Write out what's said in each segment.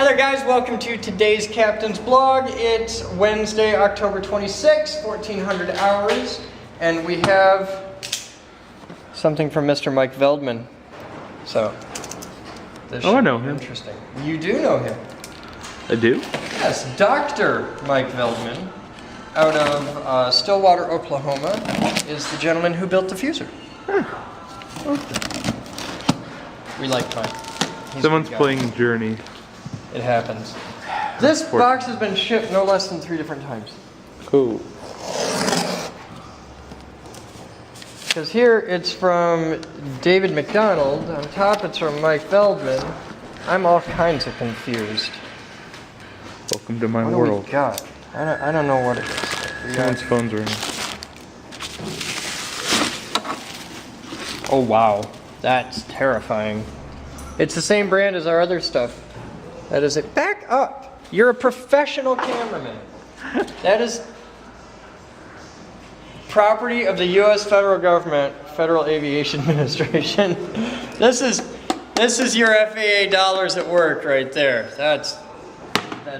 there guys, welcome to today's Captain's Blog. It's Wednesday, October 26, 1400 hours, and we have something from Mr. Mike Veldman. So, this I know him. Interesting. You do know him. I do? Yes, Dr. Mike Veldman, out of Stillwater, Oklahoma, is the gentleman who built the fuser. Huh. Okay. We like Mike. Someone's playing Journey. It happens. This box has been shipped no less than 3 different times. Cool. Because here it's from David McDonald. On top it's from Mike Veldman. I'm all kinds of confused. Welcome to my What world. do we got? I don't know what it is. Someone's phone's ringing. Oh wow, that's terrifying. It's the same brand as our other stuff. That is it. Back up! You're a professional cameraman. That is property of the U.S. federal government, Federal Aviation Administration. This is your FAA dollars at work right there. That's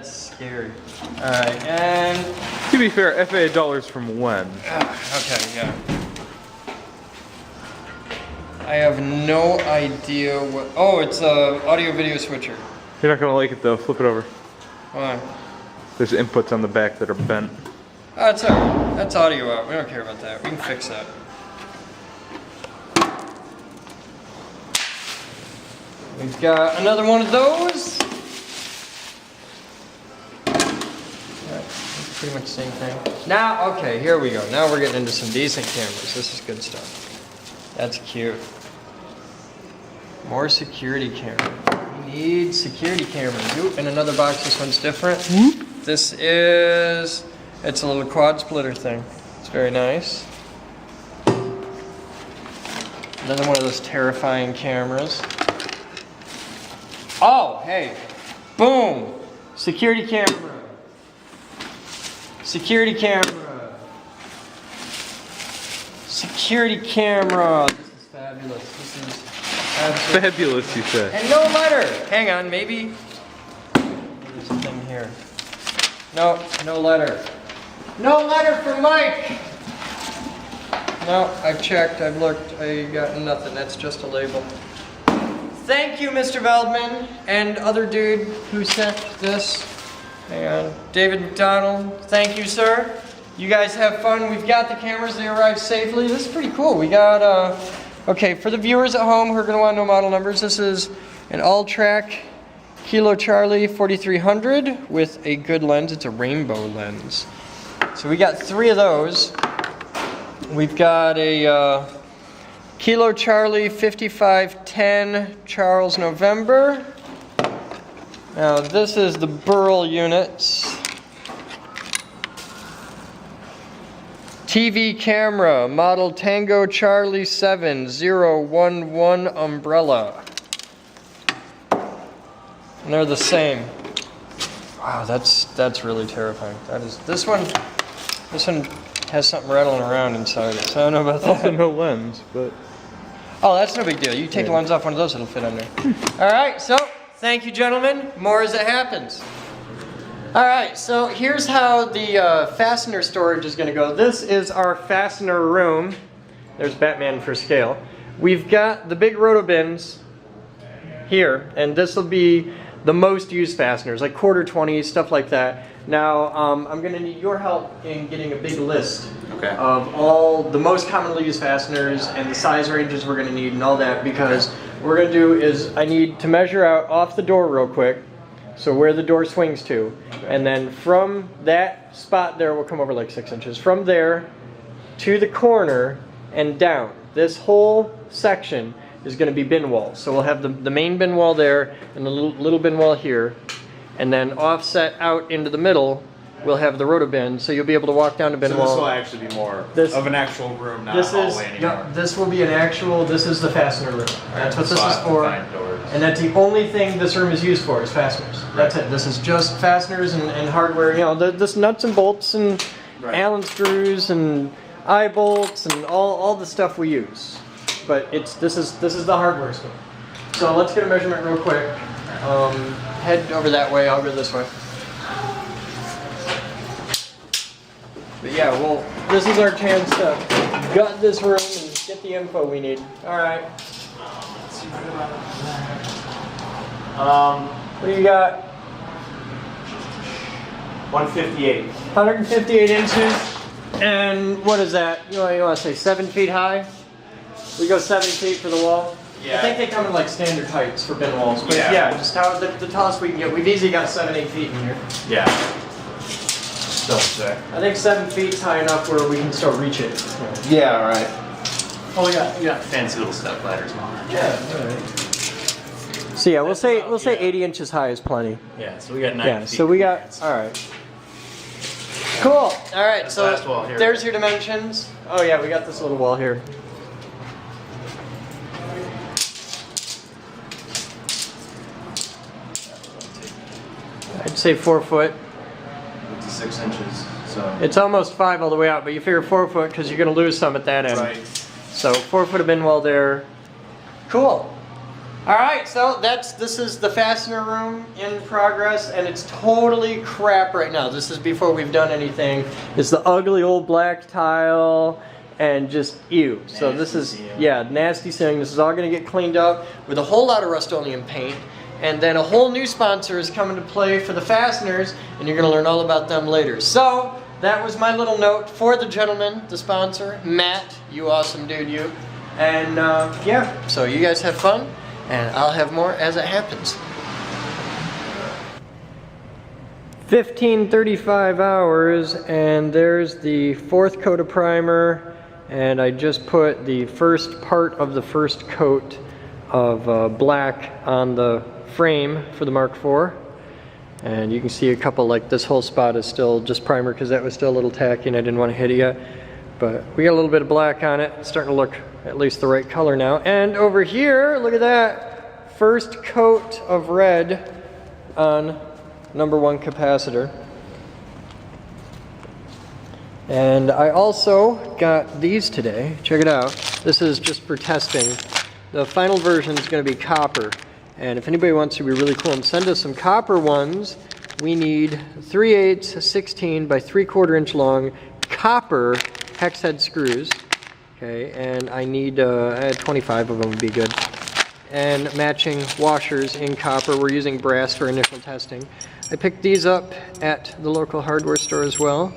scary. All right, and To be fair, FAA dollars from when? okay, yeah. I have no idea what. Oh, it's a audio video switcher. You're not gonna like it though. Flip it over. Why? There's inputs on the back that are bent. Oh, that's alright. That's audio out. We don't care about that. We can fix that. We've got another one of those. That's pretty much the same thing. Now, okay, here we go. Now we're getting into some decent cameras. This is good stuff. That's cute. More security camera. We need security cameras. Ooh, and another box. This one's different. This is, it's a little quad splitter thing. It's very nice. Another one of those terrifying cameras. Oh, hey. Boom. Security camera. Security camera. Security camera. This is fabulous. This is absolutely Fabulous, you said. and no letter. Hang on, maybe there's a thing here. No, no letter. No letter from Mike. No, I've checked, I've looked, I got nothing. That's just a label. Thank you, Mr. Veldman, and other dude who sent this. And David McDonald, thank you, sir. You guys have fun. We've got the cameras. They arrived safely. This is pretty cool. We got, okay, for the viewers at home who are going to want to know model numbers, this is an all-track Kilo Charlie 4300 with a good lens. It's a rainbow lens. So we got 3 of those. We've got a Kilo Charlie 5510 Charles November. Now this is the Burl units. TV camera, model Tango Charlie 7011 umbrella. And they're the same. Wow, that's really terrifying. That is this one has something rattling around inside it. So I don't know about that. Also no lens, but Oh, that's no big deal. You take the lens off one of those, it'll fit under. All right, so thank you, gentlemen. More as it happens. All right, so here's how the fastener storage is going to go. This is our fastener room. There's Batman for scale. We've got the big roto bins here, and this will be the most used fasteners, like quarter 20s, stuff like that. Now, I'm going to need your help in getting a big list of all the most commonly used fasteners and the size ranges we're going to need and all that, because what we're going to do is I need to measure out off the door real quick, so where the door swings to, and then from that spot there, we'll come over like 6 inches. From there to the corner and down. This whole section is going to be bin walls. So we'll have the main bin wall there and the little bin wall here. And then offset out into the middle, we'll have the roto bin. So you'll be able to walk down to bin wall. So this will actually be more of an actual room, not a hallway anymore. Yep, this will be an actual, this is the fastener room. That's what this is for. Doors. And that's the only thing this room is used for, is fasteners. That's it. This is just fasteners and hardware, you know, this nuts and bolts and Allen screws and eye bolts and all the stuff we use. But this is the hardware stuff. So let's get a measurement real quick. Head over that way, I'll go this way. But yeah, well, this is our chance to gut this room and get the info we need. Alright. What do you got? 158. 158 inches. And what is that? You want to say 7 feet high? We go 7 feet for the wall? Yeah. I think they come in like standard heights for bin walls. But Yeah. just how the tallest we can get. We've easily got 7, 8 feet in here. Yeah. Still check. I think 7 feet's high enough where we can still reach it. Yeah, right. Oh, we got Fancy little step ladders on. Yeah, alright. So yeah, we'll say 80 inches high is plenty. Yeah, so we got 9 Yeah, feet. so we got, alright. Cool, alright, so last wall here. there's your dimensions. Oh yeah, we got this little wall here. I'd say 4 foot. It's 6 inches, so. It's almost 5 all the way out, but you figure 4 foot because you're going to lose some at that end. Right. So 4 foot of bin wall there. Cool. Alright, so this is the fastener room in progress, and it's totally crap right now. This is before we've done anything. It's the ugly old black tile and just ew. So this is, yeah, nasty ceiling. This is all going to get cleaned up with a whole lot of Rust-Oleum paint. And then a whole new sponsor is coming to play for the fasteners, and you're going to learn all about them later. So that was my little note for the gentleman, the sponsor, Matt. You awesome dude, you. And yeah, so you guys have fun, and I'll have more as it happens. 15:35 hours, and there's the 4th coat of primer, and I just put the first part of the first coat of black on the frame for the Mark IV. And you can see a couple, like this whole spot is still just primer because that was still a little tacky and I didn't want to hit it yet. But we got a little bit of black on it. It's starting to look at least the right color now. And over here, look at that. First coat of red on #1 capacitor. And I also got these today. Check it out. This is just for testing. The final version is going to be copper. And if anybody wants to be really cool and send us some copper ones, we need 3/8 16 by 3/4 inch long copper hex head screws. Okay, and I need 25 of them would be good. And matching washers in copper. We're using brass for initial testing. I picked these up at the local hardware store as well.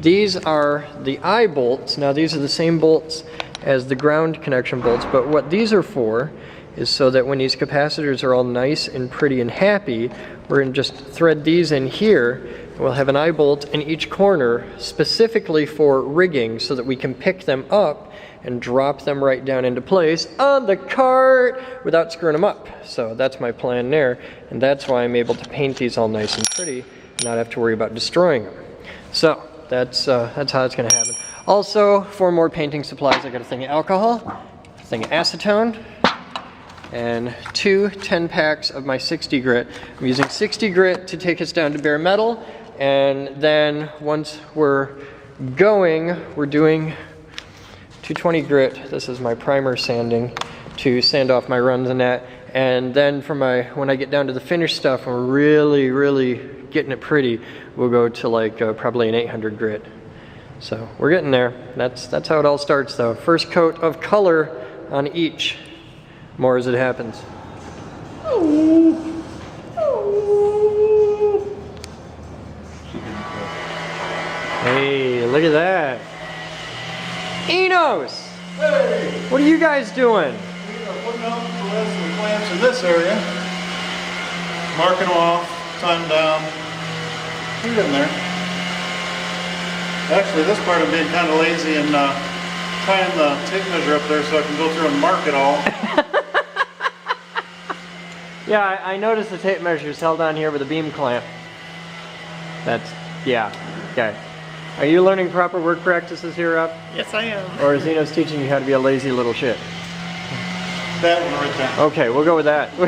These are the eye bolts. Now these are the same bolts as the ground connection bolts, but what these are for is so that when these capacitors are all nice and pretty and happy, we're going to just thread these in here. We'll have an eye bolt in each corner specifically for rigging so that we can pick them up and drop them right down into place on the cart without screwing them up. So that's my plan there, and that's why I'm able to paint these all nice and pretty and not have to worry about destroying them. So that's how it's going to happen. Also, for more painting supplies, I got a thing of alcohol, a thing of acetone, and 2 10-packs of my 60 grit. I'm using 60 grit to take us down to bare metal, and then once we're going, we're doing 220 grit. This is my primer sanding to sand off my runs and that. And then for when I get down to the finished stuff, and we're really, really getting it pretty, we'll go to like probably an 800 grit. So we're getting there. That's how it all starts though. First coat of color on each. More as it happens. Hey, look at that. Enos! Hey! What are you guys doing? We are putting out the rest of the clamps in this area. Marking them off, tying them down. We're getting there. Actually, this part I'm being kind of lazy and tying the tape measure up there so I can go through and mark it all. Yeah, I noticed the tape measure is held on here with a beam clamp. Yeah, okay. Are you learning proper work practices here, Rob? Yes, I am. Or is Enos teaching you how to be a lazy little shit? That one right there. Okay, we'll go with that. Hey,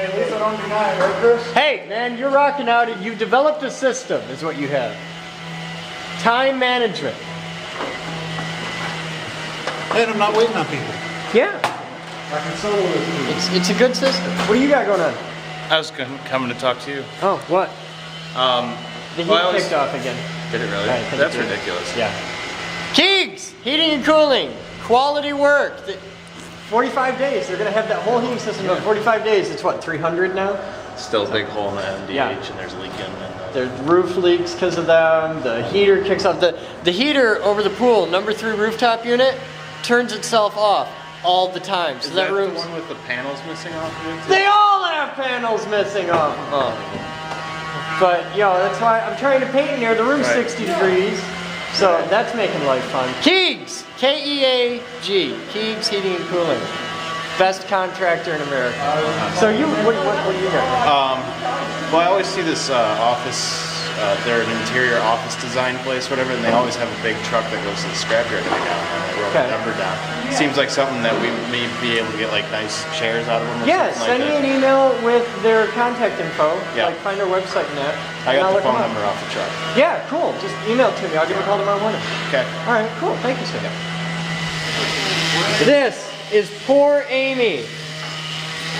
at least I don't deny it, right, Chris? Hey, man, you're rocking out. You've developed a system, is what you have. Time management. And I'm not waiting on people. Yeah. It's a good system. What do you got going on? I was coming to talk to you. Oh, what? The heat well, kicked off again. Did it really? I think That's it did. ridiculous. Yeah. Keegs, heating and cooling, quality work. 45 days. They're gonna have that whole heating system in 45 days. It's what, 300 now? Still a big hole in the MDH, Yeah. and there's leaking. And The roof leaks because of them. The heater kicks off. The heater over the pool, number 3 rooftop unit, turns itself off all the time. So is that that room's. the one with the panels missing off of it? They all have panels missing off of them. But yo, that's why I'm trying to paint in here. The room's Right. 60 degrees, so that's making life fun. Keegs, K-E-A-G, Keegs Heating and Cooling, best contractor in America. So you, what do you got? Well, I always see this office. They're an interior office design place, whatever, and they always have a big truck that goes to the scrapyard every now and then. They wrote Okay. the number down. Seems like something that we may be able to get like nice chairs out of them. Or Yeah, something send like me that. an email with their contact info. Yeah. Like find their website and that. I and I'll got the look them phone up. number off the truck. Yeah, cool. Just email it to me. I'll give a call tomorrow morning. Okay. All right, cool. Thank you, sir. This is poor Amy.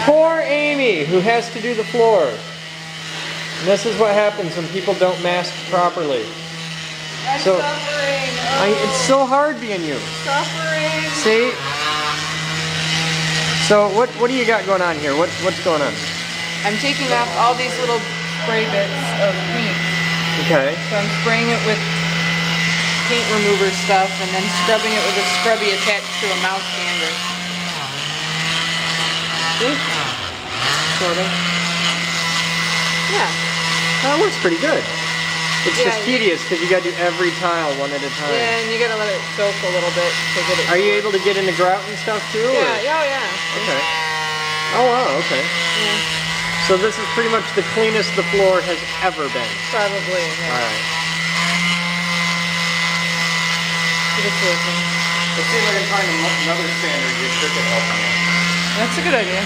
Poor Amy, who has to do the floor. And this is what happens when people don't mask properly. I'm So- suffering. It's so hard being you. Suffering. See? So what do you got going on here? What's going on? I'm taking off all these little spray bits of paint. Okay. So I'm spraying it with paint remover stuff and then scrubbing it with a scrubby attached to a mouse sander. See? Sort of. Yeah. That looks pretty good. It's Yeah, just tedious because you gotta do every tile one at a time. Yeah, and you gotta let it soak a little bit to get it. Are you able to get into grout and stuff too? or- Yeah, oh yeah. Okay. Oh wow, okay. Yeah, So this is pretty much the cleanest the floor has ever been. probably. Yeah. Alright. It's working. Let's see if I can find another standard good trick at helping you. That's a good idea.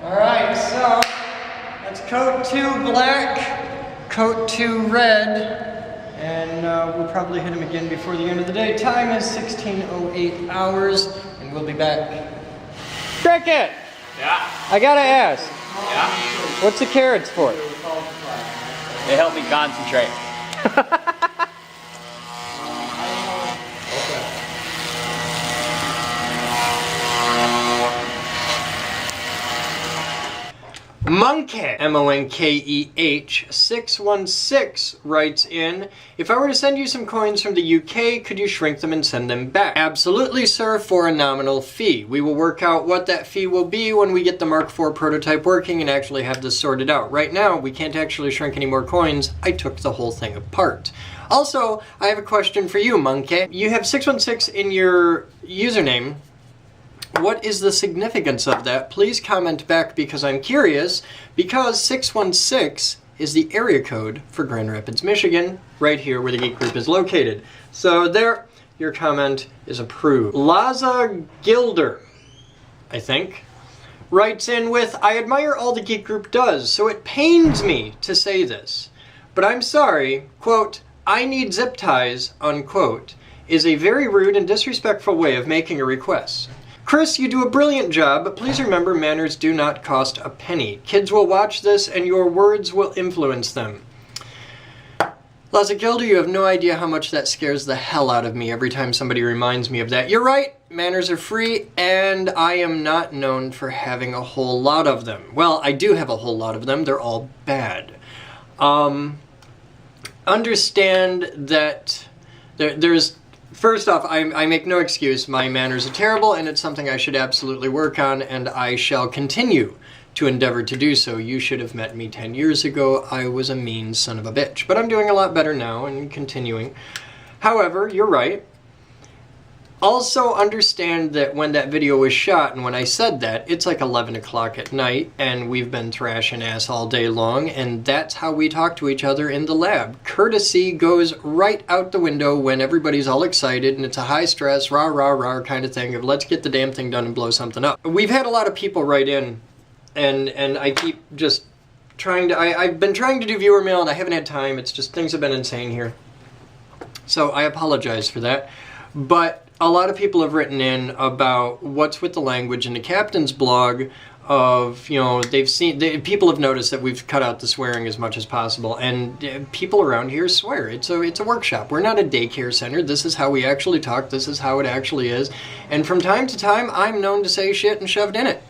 Alright, so that's coat 2 black, coat 2 red, and we'll probably hit him again before the end of the day. Time is 16:08 hours, and we'll be back. Cricket! Yeah, I gotta ask, yeah. what's the carrots for? They help me concentrate. Monkey, M-O-N-K-E-H 616 writes in, if I were to send you some coins from the UK, could you shrink them and send them back? Absolutely, sir, for a nominal fee. We will work out what that fee will be when we get the Mark IV prototype working and actually have this sorted out. Right now, we can't actually shrink any more coins. I took the whole thing apart. Also, I have a question for you, Monkey. You have 616 in your username. What is the significance of that? Please comment back because I'm curious, because 616 is the area code for Grand Rapids, Michigan, right here where the Geek Group is located. So there, your comment is approved. Laza Gilder, I think, writes in with, I admire all the Geek Group does, so it pains me to say this, but I'm sorry, quote, I need zip ties, unquote, is a very rude and disrespectful way of making a request. Chris, you do a brilliant job, but please remember manners do not cost a penny. Kids will watch this and your words will influence them. Laza Gilder, you have no idea how much that scares the hell out of me every time somebody reminds me of that. You're right, manners are free, and I am not known for having a whole lot of them. Well, I do have a whole lot of them, they're all bad. Understand that there's... First off, I make no excuse. My manners are terrible, and it's something I should absolutely work on, and I shall continue to endeavor to do so. You should have met me 10 years ago. I was a mean son of a bitch. But I'm doing a lot better now and continuing. However, you're right. Also understand that when that video was shot and when I said that, it's like 11 o'clock at night and we've been thrashing ass all day long, and that's how we talk to each other in the lab. Courtesy goes right out the window when everybody's all excited and it's a high stress, rah rah rah kind of thing of let's get the damn thing done and blow something up. We've had a lot of people write in and I keep just trying to, I've been trying to do viewer mail and I haven't had time. It's just things have been insane here. So I apologize for that. But a lot of people have written in about what's with the language in the captain's blog of, you know, people have noticed that we've cut out the swearing as much as possible, and people around here swear. It's a workshop. We're not a daycare center. This is how we actually talk. This is how it actually is. And from time to time, I'm known to say shit and shoved in it.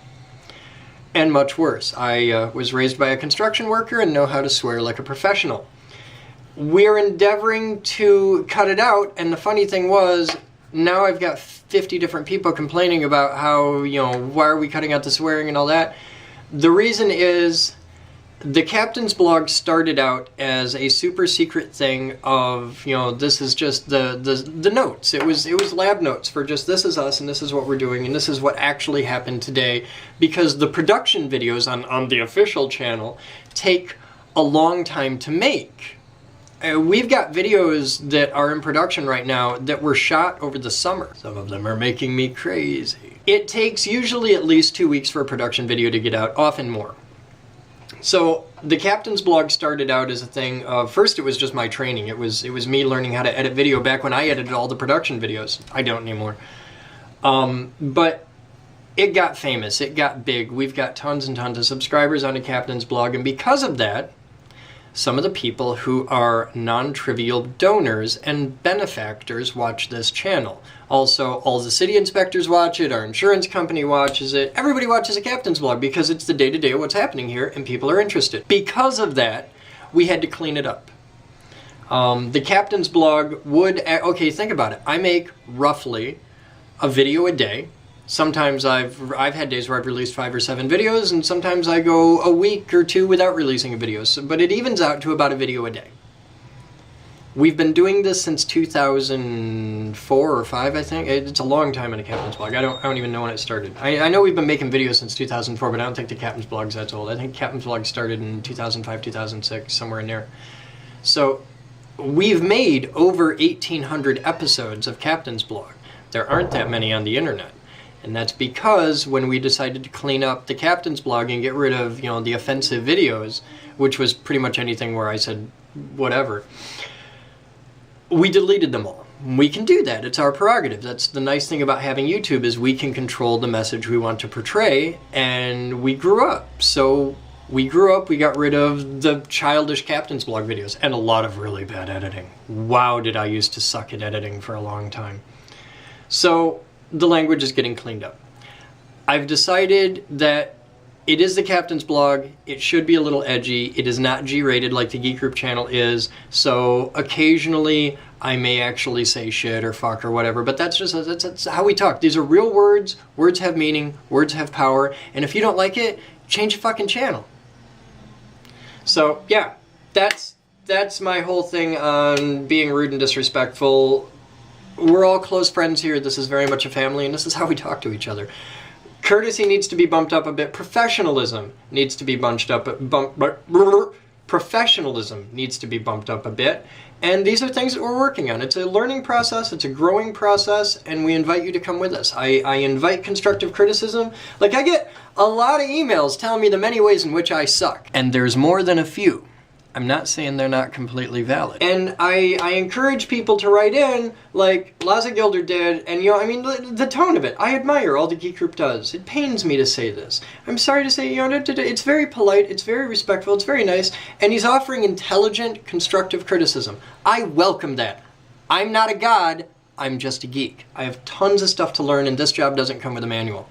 And much worse. I was raised by a construction worker and know how to swear like a professional. We're endeavoring to cut it out, and the funny thing was, now I've got 50 different people complaining about how, you know, why are we cutting out the swearing and all that. The reason is the captain's blog started out as a super secret thing of, you know, this is just the notes. It was lab notes for just this is us and this is what we're doing and this is what actually happened today, because the production videos on the official channel take a long time to make. We've got videos that are in production right now that were shot over the summer. Some of them are making me crazy. It takes usually at least 2 weeks for a production video to get out, often more. So the captain's blog started out as a thing of, first it was just my training. It was me learning how to edit video back when I edited all the production videos. I don't anymore. But it got famous, it got big. We've got tons and tons of subscribers on the captain's blog, and because of that, some of the people who are non-trivial donors and benefactors watch this channel. Also, all the city inspectors watch it, our insurance company watches it, everybody watches the captain's blog because it's the day-to-day of what's happening here and people are interested. Because of that, we had to clean it up. The captain's blog would, okay, think about it. I make roughly a video a day. Sometimes I've had days where I've released 5 or 7 videos, and sometimes I go a week or 2 without releasing a video, but it evens out to about a video a day. We've been doing this since 2004 or 5, I think. It's a long time in the captain's blog. I don't even know when it started. I know we've been making videos since 2004, but I don't think the captain's blog's that old. I think captain's blog started in 2005, 2006, somewhere in there. So we've made over 1,800 episodes of captain's blog. There aren't that many on the internet. And that's because when we decided to clean up the captain's blog and get rid of, you know, the offensive videos, which was pretty much anything where I said whatever, we deleted them all. We can do that. It's our prerogative. That's the nice thing about having YouTube, is we can control the message we want to portray, and we grew up. So we grew up, we got rid of the childish captain's blog videos and a lot of really bad editing. Wow, did I used to suck at editing for a long time. So the language is getting cleaned up. I've decided that it is the captain's blog. It should be a little edgy. It is not G-rated like the Geek Group channel is. So occasionally I may actually say shit or fuck or whatever, but that's how we talk. These are real words. Words have meaning. Words have power. And if you don't like it, change the fucking channel. So yeah, that's my whole thing on being rude and disrespectful. We're all close friends here. This is very much a family, and this is how we talk to each other. Courtesy needs to be bumped up a bit. Professionalism needs to be bumped up. Professionalism needs to be bumped up a bit. And these are things that we're working on. It's a learning process. It's a growing process, and we invite you to come with us. I invite constructive criticism. Like, I get a lot of emails telling me the many ways in which I suck, and there's more than a few. I'm not saying they're not completely valid. And I encourage people to write in, like Laza Gilder did, and you know, I mean, the tone of it. I admire all the Geek Group does. It pains me to say this. I'm sorry to say, you know, it's very polite, it's very respectful, it's very nice, and he's offering intelligent, constructive criticism. I welcome that. I'm not a god, I'm just a geek. I have tons of stuff to learn, and this job doesn't come with a manual.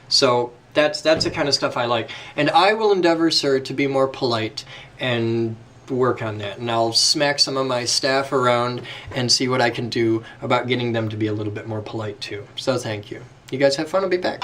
So that's the kind of stuff I like. And I will endeavor, sir, to be more polite and work on that. And I'll smack some of my staff around and see what I can do about getting them to be a little bit more polite too. So thank you. You guys have fun. I'll be back.